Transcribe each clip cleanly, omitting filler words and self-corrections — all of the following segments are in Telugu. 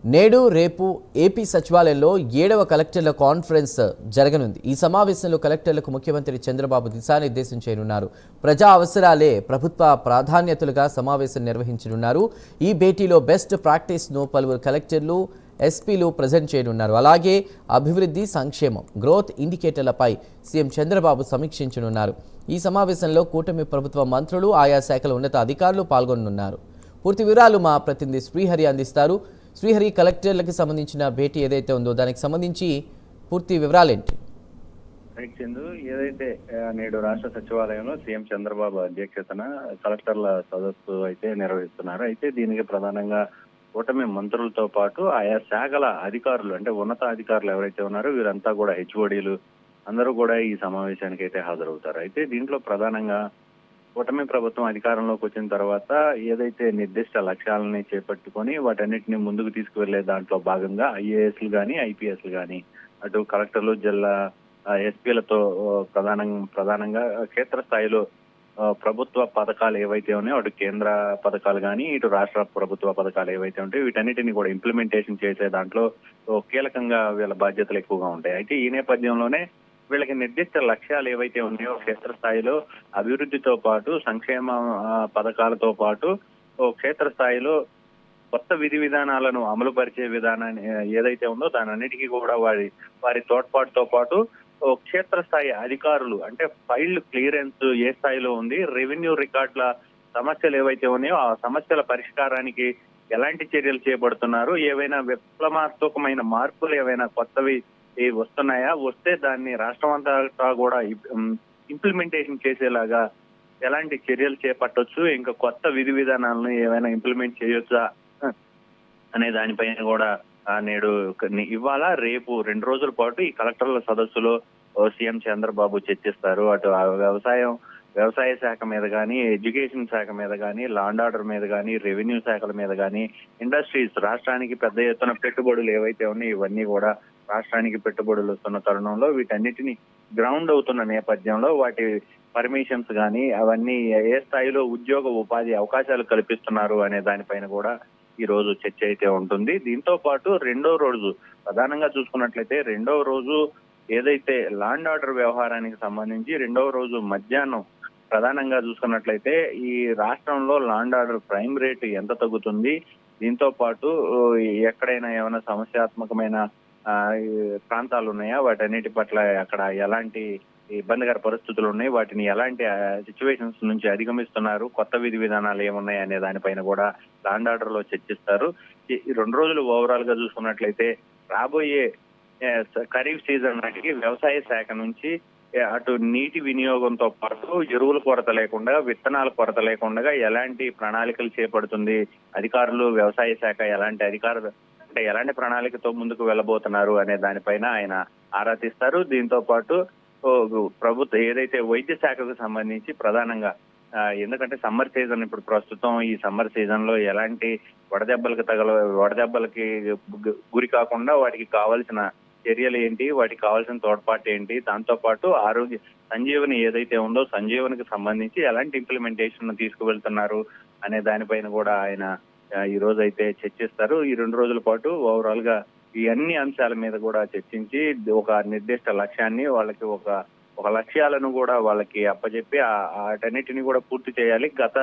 నేడు రేపు ఏపీ సచివాలయంలో 7వ కలెక్టర్ల కాన్ఫరెన్స్ జరగనుంది. ఈ సమావేశంలో కలెక్టర్లకు ముఖ్యమంత్రి చంద్రబాబు దిశానిర్దేశం చేయనున్నారు. ప్రజా అవసరాలే ప్రభుత్వ ప్రాధాన్యతలుగా సమావేశం నిర్వహించనున్నారు. ఈ భేటీలో బెస్ట్ ప్రాక్టీస్ను పలువురు కలెక్టర్లు, ఎస్పీలు ప్రజెంట్ చేయనున్నారు. అలాగే అభివృద్ధి, సంక్షేమం, గ్రోత్ ఇండికేటర్లపై సీఎం చంద్రబాబు సమీక్షించనున్నారు. ఈ సమావేశంలో కూటమి ప్రభుత్వ మంత్రులు, ఆయా శాఖల ఉన్నత అధికారులు పాల్గొనున్నారు. పూర్తి వివరాలు మా ప్రతినిధి శ్రీహరి అందిస్తారు. శ్రీహరి, కలెక్టర్లకు సంబంధించిన భేటీ ఏదైతే ఉందో దానికి సంబంధించి పూర్తి వివరాలేంటి? చందు, ఏదైతే నేడు రాష్ట్ర సచివాలయంలో సీఎం చంద్రబాబు అధ్యక్షతన కలెక్టర్ల సదస్సు అయితే నిర్వహిస్తున్నారు. అయితే దీనికి ప్రధానంగా కూటమి మంత్రులతో పాటు ఆయా శాఖల అధికారులు, అంటే ఉన్నత అధికారులు ఎవరైతే ఉన్నారో వీరంతా కూడా హెచ్ఓడీలు అందరూ కూడా ఈ సమావేశానికి అయితే హాజరవుతారు. అయితే దీంట్లో ప్రధానంగా కూటమి ప్రభుత్వం అధికారంలోకి వచ్చిన తర్వాత ఏదైతే నిర్దిష్ట లక్ష్యాలని చేపట్టుకొని వాటన్నిటిని ముందుకు తీసుకువెళ్లే దాంట్లో భాగంగా ఐఏఎస్లు కానీ, ఐపీఎస్లు కానీ, అటు కలెక్టర్లు, జిల్లా ఎస్పీలతో ప్రధానంగా క్షేత్రస్థాయిలో ప్రభుత్వ పథకాలు ఏవైతే ఉన్నాయో అటు కేంద్ర పథకాలు కానీ, ఇటు రాష్ట్ర ప్రభుత్వ పథకాలు ఏవైతే ఉంటాయో వీటన్నిటిని కూడా ఇంప్లిమెంటేషన్ చేసే దాంట్లో కీలకంగా వీళ్ళ బాధ్యతలు ఎక్కువగా ఉంటాయి. అయితే ఈ నేపథ్యంలోనే వీళ్ళకి నిర్దిష్ట లక్ష్యాలు ఏవైతే ఉన్నాయో క్షేత్రస్థాయిలో అభివృద్ధితో పాటు సంక్షేమ పథకాలతో పాటు క్షేత్రస్థాయిలో కొత్త విధి విధానాలను అమలు పరిచే విధానాన్ని ఏదైతే ఉందో దానన్నిటికీ కూడా వారి తోడ్పాటుతో పాటు క్షేత్రస్థాయి అధికారులు, అంటే ఫైల్ క్లియరెన్స్ ఏ స్థాయిలో ఉంది, రెవెన్యూ రికార్డుల సమస్యలు ఏవైతే ఉన్నాయో ఆ సమస్యల పరిష్కారానికి ఎలాంటి చర్యలు చేపడుతున్నారు, ఏవైనా విప్లవాత్మకమైన మార్పులు ఏవైనా కొత్తవి వస్తున్నాయా, వస్తే దాన్ని రాష్ట్రం అంతా కూడా ఇంప్లిమెంటేషన్ చేసేలాగా ఎలాంటి చర్యలు చేపట్టొచ్చు, ఇంకా కొత్త విధి విధానాలను ఏమైనా ఇంప్లిమెంట్ చేయొచ్చా అనే దానిపైన కూడా నేడు ఇవాళ రేపు 2 రోజుల పాటు ఈ కలెక్టర్ల సదస్సులో సీఎం చంద్రబాబు చర్చిస్తారు. అటు వ్యవసాయ శాఖ మీద కానీ, ఎడ్యుకేషన్ శాఖ మీద కానీ, లా అండ్ ఆర్డర్ మీద కానీ, రెవెన్యూ శాఖల మీద కానీ, ఇండస్ట్రీస్, రాష్ట్రానికి పెద్ద ఎత్తున పెట్టుబడులు ఏవైతే ఉన్నాయో ఇవన్నీ కూడా రాష్ట్రానికి పెట్టుబడులు వస్తున్న తరుణంలో వీటన్నిటిని గ్రౌండ్ అవుతున్న నేపథ్యంలో వాటి పర్మిషన్స్ కానీ అవన్నీ ఏ స్థాయిలో ఉద్యోగ ఉపాధి అవకాశాలు కల్పిస్తున్నారు అనే దానిపైన కూడా ఈ రోజు చర్చ అయితే ఉంటుంది. దీంతో పాటు రెండో రోజు ప్రధానంగా చూసుకున్నట్లయితే రెండవ రోజు ఏదైతే లా అండ్ ఆర్డర్ వ్యవహారానికి సంబంధించి రెండవ రోజు మధ్యాహ్నం ప్రధానంగా చూసుకున్నట్లయితే ఈ రాష్ట్రంలో law and order crime rate ఎంత తగ్గుతుంది, దీంతో పాటు ఎక్కడైనా ఏమైనా సమస్యాత్మకమైన ప్రాంతాలు ఉన్నాయా, వాటన్నిటి పట్ల అక్కడ ఎలాంటి ఇబ్బందికర పరిస్థితులు ఉన్నాయి, వాటిని ఎలాంటి సిచ్యువేషన్స్ నుంచి అధిగమిస్తున్నారు, కొత్త విధి విధానాలు ఏమున్నాయి అనే దానిపైన కూడా లా అండ్ ఆర్డర్ లో చర్చిస్తారు. ఈ 2 రోజులు ఓవరాల్ గా చూసుకున్నట్లయితే రాబోయే ఖరీఫ్ సీజన్ నాటికి వ్యవసాయ శాఖ నుంచి అటు నీటి వినియోగంతో పాటు ఎరువుల కొరత లేకుండా, విత్తనాల కొరత లేకుండా ఎలాంటి ప్రణాళికలు చేపడుతుంది అధికారులు, వ్యవసాయ శాఖ ఎలాంటి ప్రణాళికతో ముందుకు వెళ్ళబోతున్నారు అనే దానిపైన ఆయన ఆరా తీస్తారు. దీంతో పాటు ప్రభుత్వం ఏదైతే వైద్య శాఖకు సంబంధించి ప్రధానంగా ఎందుకంటే సమ్మర్ సీజన్ ఇప్పుడు ప్రస్తుతం ఈ సమ్మర్ సీజన్ లో ఎలాంటి వడదెబ్బలకి గురి కాకుండా వాటికి కావాల్సిన చర్యలు ఏంటి, వాటికి కావాల్సిన తోడ్పాటు ఏంటి, దాంతో పాటు ఆరోగ్య సంజీవని ఏదైతే ఉందో సంజీవనికి సంబంధించి ఎలాంటి ఇంప్లిమెంటేషన్ తీసుకువెళ్తున్నారు అనే దానిపైన కూడా ఆయన ఈ రోజు అయితే చర్చిస్తారు. ఈ 2 రోజుల పాటు ఓవరాల్ గా ఈ అన్ని అంశాల మీద కూడా చర్చించి ఒక నిర్దిష్ట లక్ష్యాన్ని వాళ్ళకి ఒక లక్ష్యాలను కూడా వాళ్ళకి అప్పచెప్పి వాటన్నిటిని కూడా పూర్తి చేయాలి. గత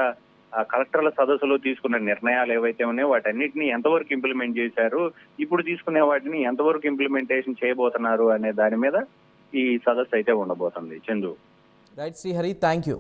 కలెక్టర్ల సదస్సులో తీసుకున్న నిర్ణయాలు ఏవైతే ఉన్నాయో వాటన్నిటిని ఎంతవరకు ఇంప్లిమెంట్ చేశారు, ఇప్పుడు తీసుకునే వాటిని ఎంతవరకు ఇంప్లిమెంటేషన్ చేయబోతున్నారు అనే దాని మీద ఈ సదస్సు అయితే ఉండబోతుంది. Chandu. Right Srihari, thank you.